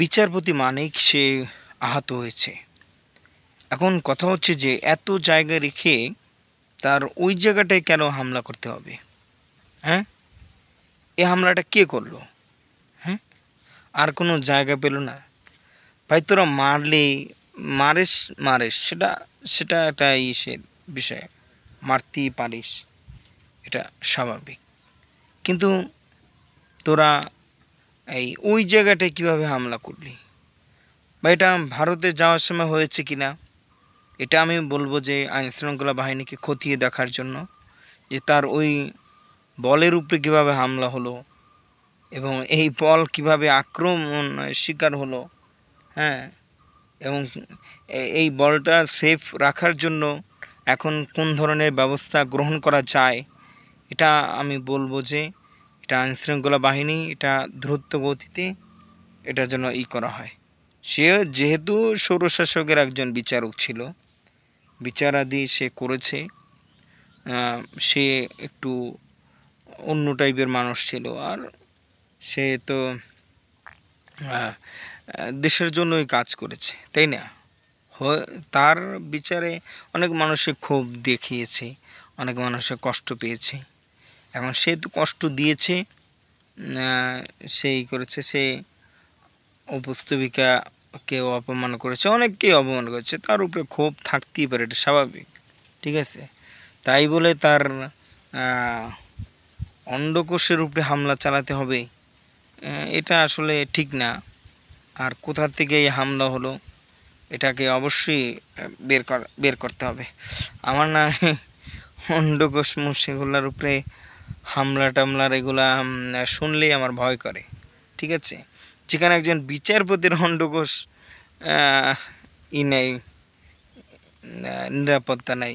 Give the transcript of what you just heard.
বিচারপতি মানিক সে আহত হয়েছে। এখন কথা হচ্ছে যে এত জায়গা রেখে তার ওই জায়গাটায় কেন হামলা করতে হবে? হ্যাঁ? এই হামলাটা কে করলো? হ্যাঁ? আর কোনো জায়গা পেল না? ভাই তোরা মারলে মারিস মারিস সেটা সেটা একটা ইসের বিষয়। মারতেই পারিস, এটা স্বাভাবিক। কিন্তু তোরা ওই জায়গাটায় কীভাবে হামলা করলি? বা এটা ভারতে যাওয়ার সময় হয়েছে কি না, এটা আমি বলবো যে আইনশৃঙ্খলা বাহিনীকে খতিয়ে দেখার জন্য, যে তার ওই বলের উপরে কীভাবে হামলা হলো এবং এই বল কীভাবে আক্রমণ শিকার হলো। হ্যাঁ, এবং এই বলটা সেফ রাখার জন্য এখন কোন ধরনের ব্যবস্থা গ্রহণ করা যায়, এটা আমি বলবো যে এটা আইনশৃঙ্খলা বাহিনী এটা দ্রুত গতিতে এটা যেন করা হয়। সে যেহেতু স্বৈরশাসকের একজন বিচারক ছিল, বিচারাদি সে করেছে, সে একটু অন্য টাইপের মানুষ ছিল, আর সে তো দেশের জন্যই কাজ করেছে, তাই না? তার বিচারে অনেক মানুষের ক্ষোভ দেখিয়েছে, অনেক মানুষের কষ্ট পেয়েছে। এখন সে তো কষ্ট দিয়েছে, সেই করেছে, সে উপস্থাপিকাকেও অপমান করেছে, অনেককেই অপমান করেছে, তার উপরে ক্ষোভ থাকতেই পারে, এটা স্বাভাবিক। ঠিক আছে, তাই বলে তার অন্ডকোষের উপরে হামলা চালাতে হবে, এটা আসলে ঠিক না। আর কোথা থেকে এই হামলা হলো এটাকে অবশ্যই বের করতে হবে। আমার না অন্ডকোষ সেগুলোর উপরে হামলা টামলার এগুলা শুনলেই আমার ভয় করে। ঠিক আছে, যেখানে একজন বিচারপতির অন্ডকোষ নেই, নিরাপত্তা নাই,